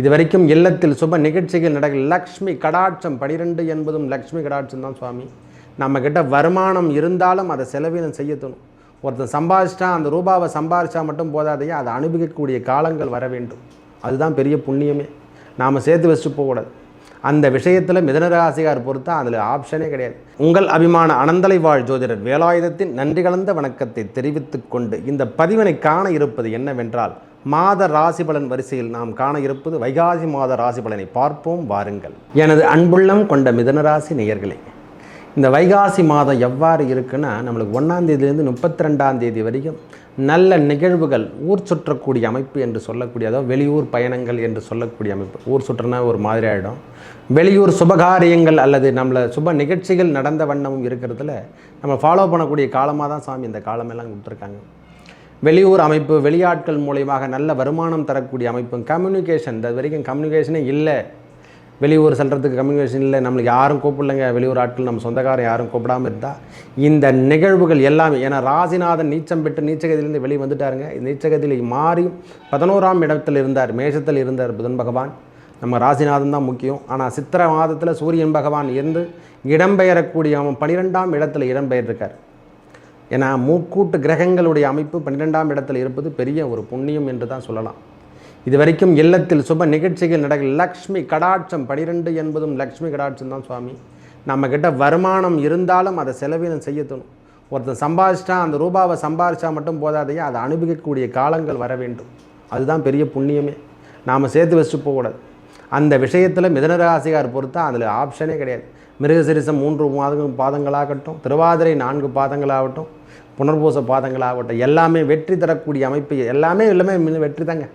இது வரைக்கும் இல்லத்தில் சுப நிகழ்ச்சிகள் நடக்க லக்ஷ்மி கடாட்சம் 12 என்பதும் லக்ஷ்மி கடாட்சம் தான் சுவாமி. நம்மக்கிட்ட வருமானம் இருந்தாலும் அதை செலவினம் செய்யத்தணும். ஒருத்தன் சம்பாதிச்சிட்டா அந்த ரூபாவை சம்பாதிச்சா மட்டும் போதாதையா, அதை அனுபவிக்கக்கூடிய காலங்கள் வர வேண்டும். அதுதான் பெரிய புண்ணியமே. நாம் சேர்த்து வச்சுட்டு போகக்கூடாது. அந்த விஷயத்தில் மிதனராசிகார் பொறுத்தா அதில் ஆப்ஷனே கிடையாது. உங்கள் அபிமான அனந்தலை வாழ் ஜோதிடர் வேலாயுதத்தின் நன்றி கலந்த வணக்கத்தை தெரிவித்துக் கொண்டு இந்த பதிவினை காண இருப்பது என்னவென்றால், மாத ராசி பலன் வரிசையில் நாம் காண இருப்பது வைகாசி மாத ராசி பலனை பார்ப்போம் வாருங்கள். எனது அன்புள்ளம் கொண்ட மிதனராசி நேயர்களே, இந்த வைகாசி மாதம் எவ்வாறு இருக்குன்னா, நம்மளுக்கு 1ஆம் தேதியிலேருந்து 32ஆம் தேதி வரைக்கும் நல்ல நிகழ்வுகள், ஊர் சுற்றக்கூடிய அமைப்பு என்று சொல்லக்கூடிய, அதாவது வெளியூர் பயணங்கள் என்று சொல்லக்கூடிய அமைப்பு. ஊர் சுற்றுனா ஒரு மாதிரி ஆகிடும். வெளியூர் சுபகாரியங்கள் அல்லது நம்மளை சுப நிகழ்ச்சிகள் நடந்த வண்ணமும் இருக்கிறதுல நம்ம ஃபாலோ பண்ணக்கூடிய காலமாக தான் சாமி இந்த காலமெல்லாம் கொடுத்துருக்காங்க. வெளியூர் அமைப்பு, வெளியாட்கள் மூலயமாக நல்ல வருமானம் தரக்கூடிய அமைப்பு. கம்யூனிகேஷன், இது வரைக்கும் கம்யூனிகேஷனே இல்லை. வெளியூர் செல்கிறதுக்கு கம்யூனிகேஷன் இல்லை, நம்மளுக்கு யாரும் கூப்பிடலைங்க, வெளியூர் ஆட்கள் நம்ம சொந்தக்காரன் யாரும் கூப்பிடாமல் இருந்தால் இந்த நிகழ்வுகள் எல்லாமே. ஏன்னா ராசிநாதன் நீச்சம் பெற்று நீச்சகதியிலேருந்து வெளியே வந்துட்டாருங்க. நீச்சகதியில் மாறி 11ஆம் இடத்தில் இருந்தார், மேஷத்தில் இருந்தார் புதன் பகவான். நம்ம ராசிநாதன் தான் முக்கியம். ஆனால் சித்திரை மாதத்தில் சூரியன் பகவான் இருந்து இடம்பெயரக்கூடிய 12ஆம் இடத்துல இடம்பெயர்ந்திருக்கார். ஏன்னா மூக்கூட்டு கிரகங்களுடைய அமைப்பு 12ஆம் இடத்தில் இருப்பது பெரிய ஒரு புண்ணியம் என்று தான் சொல்லலாம். இது வரைக்கும் இல்லத்தில் சுப நிகழ்ச்சிகள் நடக்க லக்ஷ்மி கடாட்சம் 12 என்பதும் லக்ஷ்மி கடாட்சம் தான் சுவாமி. நம்மக்கிட்ட வருமானம் இருந்தாலும் அதை செலவினம் செய்யத்தணும். ஒருத்தன் சம்பாதிச்சிட்டா அந்த ரூபாவை சம்பாதிச்சா மட்டும் போதாதையா, அதை அனுபவிக்கக்கூடிய காலங்கள் வர வேண்டும். அதுதான் பெரிய புண்ணியமே. நாம் சேர்த்து வச்சுட்டு போகக்கூடாது. அந்த விஷயத்தில் மிதனராசிகார் பொறுத்தா அதில் ஆப்ஷனே கிடையாது. மிருகசிரிசம் 3 பாதங்களாகட்டும், திருவாதிரை 4 பாதங்களாகட்டும், புனர்பூச பாதங்களாகட்டும், எல்லாமே வெற்றி தரக்கூடிய அமைப்பு. எல்லாமே வெற்றி தாங்க,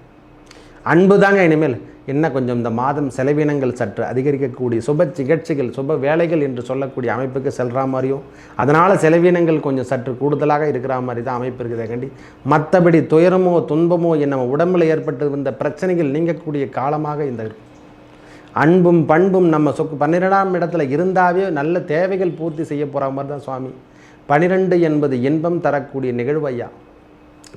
அன்பு தாங்க. இனிமேல் என்ன கொஞ்சம் இந்த மாதம் செலவினங்கள் சற்று அதிகரிக்கக்கூடிய சுப நிகழ்ச்சிகள், சுப வேலைகள் என்று சொல்லக்கூடிய அமைப்புக்கு செல்கிற மாதிரியும், அதனால் செலவினங்கள் கொஞ்சம் சற்று கூடுதலாக இருக்கிற மாதிரி தான் அமைப்பு இருக்குதே கண்டி. மற்றபடி துயரமோ துன்பமோ நம்ம உடம்பில் ஏற்பட்டு வந்த பிரச்சனைகள் நீங்கக்கூடிய காலமாக இந்த அன்பும் பண்பும் நம்ம 12ஆம் இடத்துல இருந்தாவே நல்ல தேவைகள் பூர்த்தி செய்ய போகிற மாதிரி தான் சுவாமி. 12 என்பது இன்பம் தரக்கூடிய நிகழ்வு ஐயா.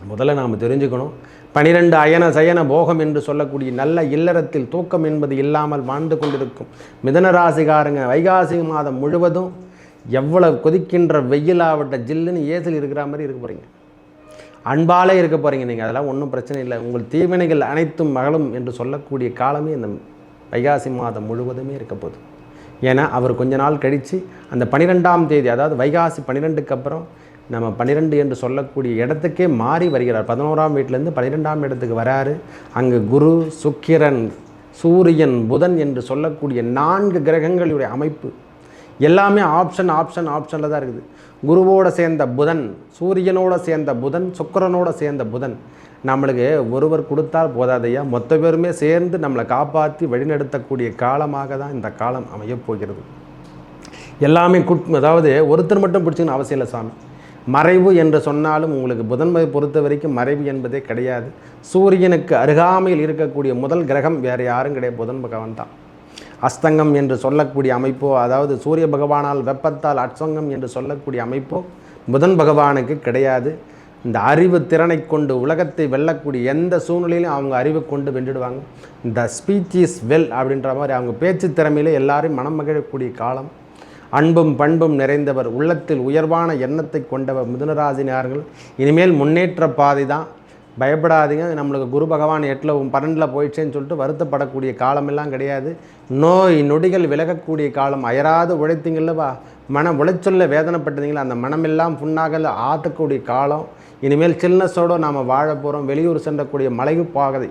முதல்ல நாம் தெரிஞ்சுக்கணும், 12 அயன சயன போகம் என்று சொல்லக்கூடிய நல்ல இல்லறத்தில் தூக்கம் என்பது இல்லாமல் வாழ்ந்து கொண்டிருக்கும் மிதனராசிகாரங்க வைகாசி மாதம் முழுவதும் எவ்வளவு கொதிக்கின்ற வெயிலாவட்ட ஜில்லுன்னு ஏசில் இருக்கிற மாதிரி இருக்க போகிறீங்க. அன்பாலே இருக்க போகிறீங்க நீங்கள். அதெல்லாம் ஒன்றும் பிரச்சனை இல்லை. உங்கள் தீவினைகள் அனைத்தும் மகளும் என்று சொல்லக்கூடிய காலமே இந்த வைகாசி மாதம் முழுவதுமே இருக்க போகுது. ஏன்னா அவர் கொஞ்ச நாள் கழித்து அந்த 12ஆம் தேதி, அதாவது வைகாசி 12க்கு அப்புறம் நம்ம 12 என்று சொல்லக்கூடிய இடத்துக்கே மாறி வருகிறார். 11ஆம் வீட்டிலேருந்து 12ஆம் இடத்துக்கு வராரு. அங்கே குரு, சுக்கிரன், சூரியன், புதன் என்று சொல்லக்கூடிய 4 கிரகங்களுடைய அமைப்பு எல்லாமே ஆப்ஷனில் தான் இருக்குது. குருவோடு சேர்ந்த புதன், சூரியனோடு சேர்ந்த புதன், சுக்கிரனோடு சேர்ந்த புதன் நம்மளுக்கு ஒருவர் கொடுத்தால் போதாதையா, மொத்த பேருமே சேர்ந்து நம்மளை காப்பாற்றி வழிநடத்தக்கூடிய காலமாக தான் இந்த காலம் அமையப் போகிறது. எல்லாமே அதாவது ஒருத்தர் மட்டும் பிடிச்சிக்கணும் அவசியம் இல்லை சாமி. மறைவு என்று சொன்னாலும் உங்களுக்கு புதன்மை பொறுத்த வரைக்கும் மறைவு என்பதே கிடையாது. சூரியனுக்கு அருகாமையில் இருக்கக்கூடிய முதல் கிரகம் வேறு யாரும் கிடையாது, புதன் பகவான் தான். அஸ்தங்கம் என்று சொல்லக்கூடிய அமைப்போ, அதாவது சூரிய பகவானால் வெப்பத்தால் அஸ்தங்கம் என்று சொல்லக்கூடிய அமைப்போ புதன் பகவானுக்கு கிடையாது. இந்த அறிவு திறனை கொண்டு உலகத்தை வெல்லக்கூடிய எந்த சூழ்நிலையிலும் அவங்க அறிவை கொண்டு வென்றுடுவாங்க. இந்த ஸ்பீச் இஸ் வெல் அப்படின்ற மாதிரி அவங்க பேச்சு திறமையிலே எல்லாரையும் மனம் மகிழக்கூடிய காலம். அன்பும் பண்பும் நிறைந்தவர், உள்ளத்தில் உயர்வான எண்ணத்தை கொண்டவர் மிதுனராசினியார்கள். இனிமேல் முன்னேற்ற பாதை தான், பயப்படாதீங்க. நம்மளுக்கு குரு பகவான் 8ல் 12ல் போயிடுச்சேன்னு சொல்லிட்டு வருத்தப்படக்கூடிய காலமெல்லாம் கிடையாது. நோய் நொடிகள் விலகக்கூடிய காலம். அயராது உழைத்தீங்களவா, மன உளைச்சொல்ல வேதனைப்பட்டீங்களா, அந்த மனமெல்லாம் புண்ணாகல ஆற்றக்கூடிய காலம். இனிமேல் சில்னஸோடு நாம் வாழ போகிறோம். வெளியூர் சென்றக்கூடிய மலைப்பாதை,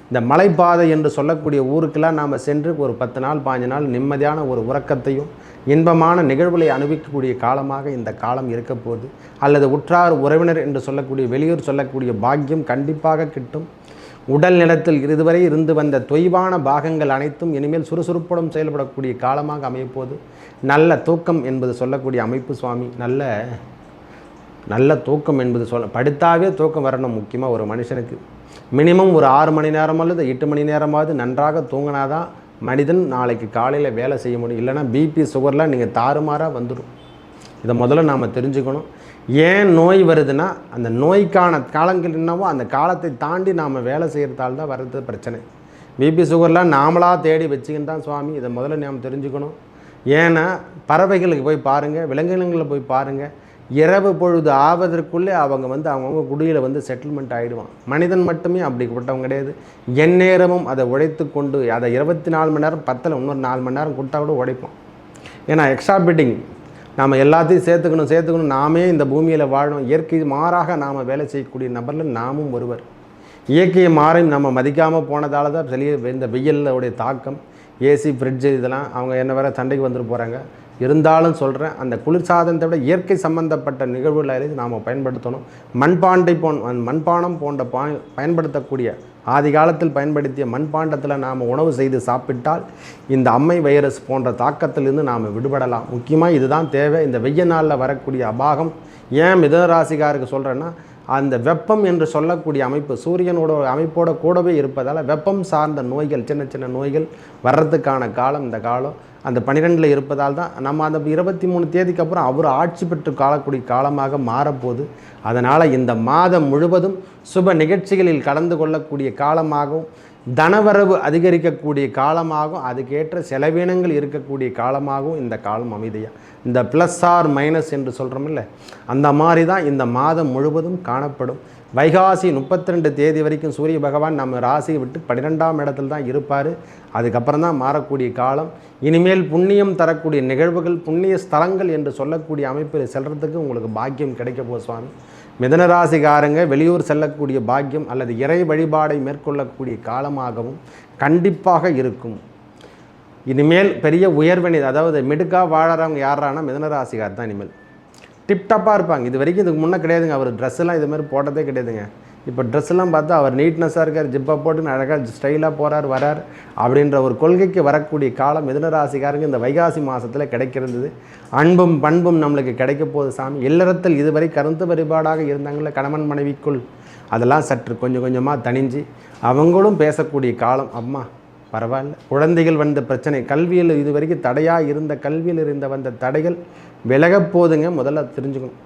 இந்த மலைப்பாதை என்று சொல்லக்கூடிய ஊருக்கெல்லாம் நாம் சென்று ஒரு 10 நாள் 15 நாள் நிம்மதியான ஒரு உறக்கத்தையும் இன்பமான நிகழ்வுகளை அனுபவிக்கக்கூடிய காலமாக இந்த காலம் இருக்க போகுது. அல்லது உற்றார் உறவினர் என்று சொல்லக்கூடிய வெளியூர் சொல்லக்கூடிய பாக்கியம் கண்டிப்பாக கிட்டும். உடல் நிலத்தில் இதுவரை இருந்து வந்த தொய்வான பாகங்கள் அனைத்தும் இனிமேல் சுறுசுறுப்புடன் செயல்படக்கூடிய காலமாக அமையப்போகுது. நல்ல தூக்கம் என்பது சொல்லக்கூடிய அமைப்பு சுவாமி. நல்ல தூக்கம் என்பது படுத்தாவே தூக்கம் வரணும். முக்கியமாக ஒரு மனுஷனுக்கு மினிமம் ஒரு 6 மணி நேரம் அல்லது 8 மணி நேரமாவது நன்றாக தூங்கினாதான் மனிதன் நாளைக்கு காலையில் வேலை செய்ய முடியும். இல்லைனா பிபி சுகர்லாம் நீங்கள் தாறுமாறாக வந்துடும். இதை முதல்ல நாம் தெரிஞ்சுக்கணும். ஏன் நோய் வருதுன்னா அந்த நோய்க்கான காலங்கள் என்னவோ அந்த காலத்தை தாண்டி நாம் வேலை செய்கிறதால தான் வர்றது பிரச்சனை. பிபி சுகர்லாம் நாமளாக தேடி வச்சுக்கின்னு தான் சுவாமி. இதை முதல்ல நாம் தெரிஞ்சுக்கணும். ஏன்னா பறவைகளுக்கு போய் பாருங்கள், விலங்கினங்களை போய் பாருங்கள், இரவு பொழுது ஆவதற்குள்ளே அவங்க அவங்கவுங்க குடியில் செட்டில்மெண்ட் ஆகிடுவான். மனிதன் மட்டுமே அப்படிப்பட்டவங்க கிடையாது. எந்நேரமும் அதை உழைத்து கொண்டு அதை 24 மணி நேரம் பத்தில் இன்னொரு 4 மணி நேரம் கொடுத்தா கூட உழைப்போம். ஏன்னா எக்ஸ்ட்ரா பிட்டிங் நாம் எல்லாத்தையும் சேர்த்துக்கணும். நாமே இந்த பூமியில் வாழணும். இயற்கை மாறாக நாம் வேலை செய்யக்கூடிய நபரில் நாமும் ஒருவர். இயற்கையை மாறையும் நம்ம மதிக்காமல் போனதால தான் இந்த வெயிலுடைய தாக்கம், ஏசி ஃப்ரிட்ஜு இதெல்லாம் அவங்க என்ன வேறு சண்டைக்கு வந்துட்டு போகிறாங்க. இருந்தாலும் சொல்கிறேன், அந்த குளிர்சாதனத்தை விட இயற்கை சம்பந்தப்பட்ட நிகழ்வுகளை நாம் பயன்படுத்தணும். மண்பானம் போன்ற பயன்படுத்தக்கூடிய ஆதி காலத்தில் பயன்படுத்திய மண்பாண்டத்தில் நாம் உணவு செய்து சாப்பிட்டால் இந்த அம்மை வைரஸ் போன்ற தாக்கத்திலிருந்து நாம் விடுபடலாம். முக்கியமாக இதுதான் தேவை. இந்த வெய்ய நாளில் வரக்கூடிய அபாகம் ஏன் மிதுன ராசிக்காருக்கு சொல்கிறேன்னா, அந்த வெப்பம் என்று சொல்லக்கூடிய அமைப்பு சூரியனோட அமைப்போட கூடவே இருப்பதால் வெப்பம் சார்ந்த நோய்கள், சின்ன சின்ன நோய்கள் வர்றதுக்கான காலம் இந்த காலம். அந்த 12 இருப்பதால் தான் நம்ம அந்த 23 தேதிக்கு அப்புறம் அவர் ஆட்சி பெற்று காலக்கூடிய காலமாக மாறப்போகுது. அதனால் இந்த மாதம் முழுவதும் சுப நிகழ்ச்சிகளில் கலந்து கொள்ளக்கூடிய காலமாகவும், தனவரவு அதிகரிக்கக்கூடிய காலமாகவும், அதுக்கேற்ற செலவினங்கள் இருக்கக்கூடிய காலமாகவும் இந்த காலம் அமைதியாக இந்த ப்ளஸ் ஆர் மைனஸ் என்று சொல்கிறோமில்ல, அந்த மாதிரி தான் இந்த மாதம் முழுவதும் காணப்படும். வைகாசி 32 தேதி வரைக்கும் சூரிய பகவான் நம்ம ராசியை விட்டு 12ஆம் இடத்துல தான் இருப்பார். அதுக்கப்புறம் தான் மாறக்கூடிய காலம். இனிமேல் புண்ணியம் தரக்கூடிய நிகழ்வுகள், புண்ணிய ஸ்தலங்கள் என்று சொல்லக்கூடிய அமைப்பில் செல்றதுக்கு உங்களுக்கு பாக்கியம் கிடைக்க போகுது சுவாமி. மிதனராசிக்காரங்க வெளியூர் செல்லக்கூடிய பாக்கியம் அல்லது இறை வழிபாடை மேற்கொள்ளக்கூடிய காலமாகவும் கண்டிப்பாக இருக்கும். இனிமேல் பெரிய உயர்வனி, அதாவது மிடுக்காக வாழறவங்க யாரானா மிதனராசிக்கார் தான் இனிமேல் டிப்டாப்பாக இருப்பாங்க. இது வரைக்கும் இதுக்கு முன்னே கிடையாதுங்க. அவர் ட்ரெஸ்ஸெல்லாம் இதுமாதிரி போட்டதே கிடையாதுங்க. இப்போ ட்ரெஸ்ஸெல்லாம் பார்த்தா அவர் நீட்னஸாக இருக்கார், ஜிப்பா போட்டு அழகாக ஸ்டைலாக போகிறார் வரார் அப்படின்ற ஒரு கொள்கைக்கு வரக்கூடிய காலம் மிதுனராசிக்காரங்க இந்த வைகாசி மாதத்தில் கிடைக்கிறது. அன்பும் பண்பும் நம்மளுக்கு கிடைக்க போகுது சாமி. இல்லறத்தில் இதுவரை கருத்து வழிபாடாக இருந்தாங்கள கணவன் மனைவிக்குள், அதெல்லாம் சற்று கொஞ்சம் கொஞ்சமாக தணிஞ்சு அவங்களும் பேசக்கூடிய காலம். அம்மா பரவாயில்ல, குழந்தைகள் வந்த பிரச்சனை, கல்வியில் இது வரைக்கும் தடையாக இருந்த கல்வியில் இருந்த வந்த தடைகள் விலகப் போதுங்க. முதல்ல தெரிஞ்சுக்கணும்.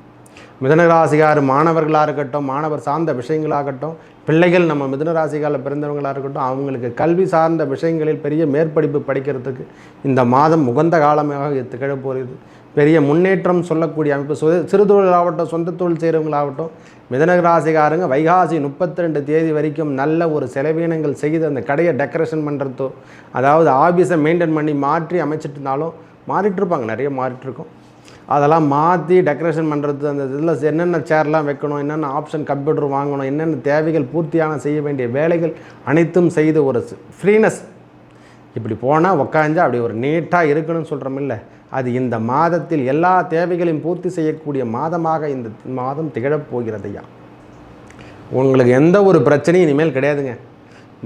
மிதுனராசிகார் மாணவர்களாக இருக்கட்டும், மாணவர் சார்ந்த விஷயங்களாகட்டும், பிள்ளைகள் நம்ம மிதுனராசிகாரில் பிறந்தவங்களாக இருக்கட்டும், அவங்களுக்கு கல்வி சார்ந்த விஷயங்களில் பெரிய மேற்படிப்பு படிக்கிறதுக்கு இந்த மாதம் உகந்த காலமாக திகழப் போகிறது. பெரிய முன்னேற்றம் சொல்லக்கூடிய அமைப்பு. சிறு தொழிலாகட்டும், சொந்த தொழில் செய்கிறவங்களாகட்டும், மிதுனராசிகாரங்க வைகாசி 32 தேதி வரைக்கும் நல்ல ஒரு செலவினங்கள் செய்து அந்த கடையை டெக்கரேஷன் பண்ணுறதோ, அதாவது ஆஃபீஸை மெயின்டைன் பண்ணி மாற்றி அமைச்சிட்டு இருந்தாலும் மாறிட்டுருப்பாங்க, நிறைய மாறிட்டுருக்கோம். அதெல்லாம் மாற்றி டெக்கரேஷன் பண்ணுறது, அந்த இதில் என்னென்ன சேர்லாம் வைக்கணும், என்னென்ன ஆப்ஷன் கம்ப்யூட்டர் வாங்கணும், என்னென்ன தேவைகள் பூர்த்தியான செய்ய வேண்டிய வேலைகள் அனைத்தும் செய்து ஒரு ஃப்ரீனஸ் இப்படி போனால் உக்காஞ்சா அப்படி ஒரு நீட்டாக இருக்கணும்னு சொல்கிறோமில்ல, அது இந்த மாதத்தில் எல்லா தேவைகளையும் பூர்த்தி செய்யக்கூடிய மாதமாக இந்த மாதம் திகழப் போகிறதையா. உங்களுக்கு எந்த ஒரு பிரச்சனையும் இனிமேல் கிடையாதுங்க.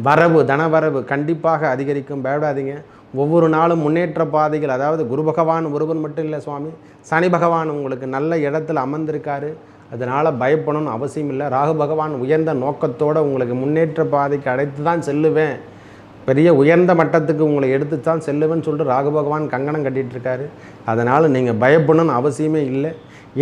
வரவு தனவரவு கண்டிப்பாக அதிகரிக்கும், பயப்படாதீங்க. ஒவ்வொரு நாளும் முன்னேற்ற பாதைகள், அதாவது குரு பகவான் ஒருவன் மட்டும் இல்லை சுவாமி, சனி பகவான் உங்களுக்கு நல்ல இடத்துல அமர்ந்திருக்காரு. அதனால் பயப்படணும்னு அவசியம் இல்லை. ராகு பகவான் உயர்ந்த நோக்கத்தோடு உங்களுக்கு முன்னேற்ற பாதைக்கு அழைத்து தான் செல்லுவேன், பெரிய உயர்ந்த மட்டத்துக்கு உங்களை எடுத்து தான் செல்லுவேன்னு சொல்லிட்டு ராகு பகவான் கங்கணம் கட்டிகிட்ருக்காரு. அதனால் நீங்கள் பயப்படணும்னு அவசியமே இல்லை.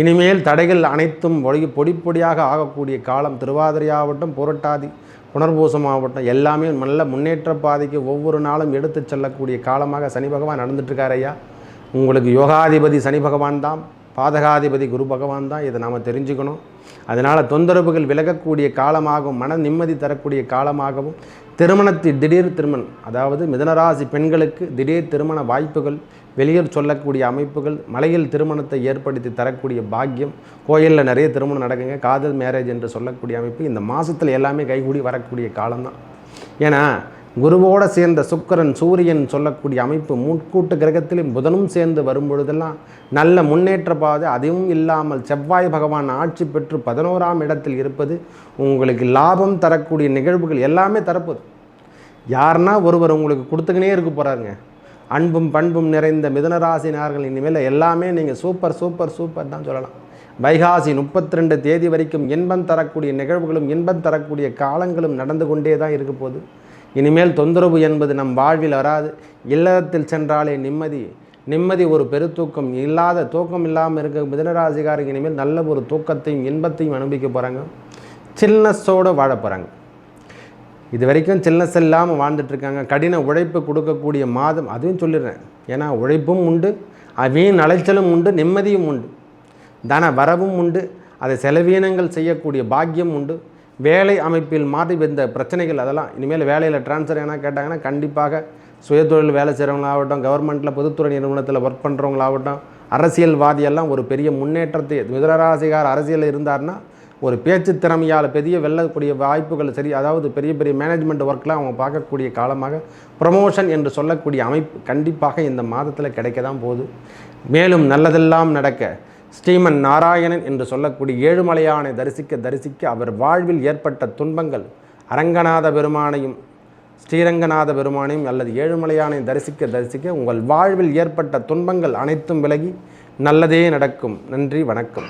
இனிமேல் தடைகள் அனைத்தும் பொடி பொடியாக ஆகக்கூடிய காலம். திருவாதிரையாகட்டும், புரட்டாதி, புனர்பூசம் மாவட்டம் எல்லாமே நல்ல முன்னேற்ற பாதைக்கு ஒவ்வொரு நாளும் எடுத்து செல்லக்கூடிய காலமாக சனி பகவான் நடந்துட்டுருக்கார் ஐயா. உங்களுக்கு யோகாதிபதி சனி பகவான் தான், பாதகாதிபதி குரு பகவான் தான், இதை நாம் தெரிஞ்சுக்கணும். அதனால் தொந்தரவுகள் விலகக்கூடிய காலமாகவும், மன நிம்மதி தரக்கூடிய காலமாகவும், திடீர் திருமணம், அதாவது மிதுனராசி பெண்களுக்கு திடீர் திருமண வாய்ப்புகள், வெளியூர் சொல்லக்கூடிய அமைப்புகள், மலையில் திருமணத்தை ஏற்படுத்தி தரக்கூடிய பாக்கியம், கோயிலில் நிறைய திருமணம் நடக்குங்க, காதல் மேரேஜ் என்று சொல்லக்கூடிய அமைப்பு இந்த மாதத்தில் எல்லாமே கைகூடி வரக்கூடிய காலம்தான். ஏன்னா குருவோடு சேர்ந்த சுக்கிரன், சூரியன் சொல்லக்கூடிய அமைப்பு, முட்கூட்டு கிரகத்திலும் புதனும் சேர்ந்து வரும்பொழுதெல்லாம் நல்ல முன்னேற்ற பாதை. அதுவும் இல்லாமல் செவ்வாய் பகவான் ஆட்சி பெற்று 11ஆம் இடத்தில் இருப்பது உங்களுக்கு லாபம் தரக்கூடிய நிகழ்வுகள் எல்லாமே தரப்போது. யாருன்னா ஒருவர் உங்களுக்கு கொடுத்துக்கினே இருக்க போகிறாருங்க. அன்பும் பண்பும் நிறைந்த மிதுனராசினார்கள் இனிமேல் எல்லாமே நீங்கள் சூப்பர் சூப்பர் சூப்பர் தான் சொல்லலாம். வைகாசி 32 தேதி வரைக்கும் இன்பம் தரக்கூடிய நிகழ்வுகளும் இன்பம் தரக்கூடிய காலங்களும் நடந்து கொண்டே தான் இருக்க போகுது. இனிமேல் தொந்தரவு என்பது நம் வாழ்வில் வராது. இல்லத்தில் சென்றாலே நிம்மதி ஒரு பெருத்தூக்கம் இல்லாத, தூக்கம் இல்லாமல் இருக்க மிதுனராசிக்காரங்க இனிமேல் நல்ல ஒரு தூக்கத்தையும் இன்பத்தையும் அனுபவிக்க போகிறாங்க. சில்னஸோடு வாழ போகிறாங்க. இது வரைக்கும் சில்னஸ் இல்லாமல் வாழ்ந்துட்டுருக்காங்க. கடின உழைப்பு கொடுக்கக்கூடிய மாதம், அதுவும் சொல்லிடுறேன். ஏன்னா உழைப்பும் உண்டு, வீண் அலைச்சலும் உண்டு, நிம்மதியும் உண்டு, தன வரவும் உண்டு, அதை செலவீனங்கள் செய்யக்கூடிய பாக்கியம் உண்டு. வேலை அமைப்பில் மாறி வந்த பிரச்சனைகள் அதெல்லாம் இனிமேல் வேலையில் ட்ரான்ஸ்ஃபர் ஏன்னா கேட்டாங்கன்னா கண்டிப்பாக சுயதொழில் வேலை செய்கிறவங்களாகட்டும், கவர்மெண்ட்டில் பொதுத்துறை நிறுவனத்தில் ஒர்க் பண்ணுறவங்களாகட்டும், அரசியல்வாதியெல்லாம் ஒரு பெரிய முன்னேற்றத்தை, மிதுனராசிகார் அரசியலில் இருந்தார்னா ஒரு பேச்சு திறமையால் பெரிய வெல்லக்கூடிய வாய்ப்புகள் சரி, அதாவது பெரிய பெரிய மேனேஜ்மெண்ட் ஒர்க்லாம் அவங்க பார்க்கக்கூடிய காலமாக ப்ரமோஷன் என்று சொல்லக்கூடிய அமைப்பு கண்டிப்பாக இந்த மாதத்தில் கிடைக்க தான் போகுது. மேலும் நல்லதெல்லாம் நடக்க ஸ்ரீமன் நாராயணன் என்று சொல்லக்கூடிய ஏழுமலையானை தரிசிக்க அவர் வாழ்வில் ஏற்பட்ட துன்பங்கள் அரங்கநாத பெருமானையும் ஸ்ரீரங்கநாத பெருமானையும் அல்லது ஏழுமலையானை தரிசிக்க உங்கள் வாழ்வில் ஏற்பட்ட துன்பங்கள் அனைத்தும் விலகி நல்லதே நடக்கும். நன்றி, வணக்கம்.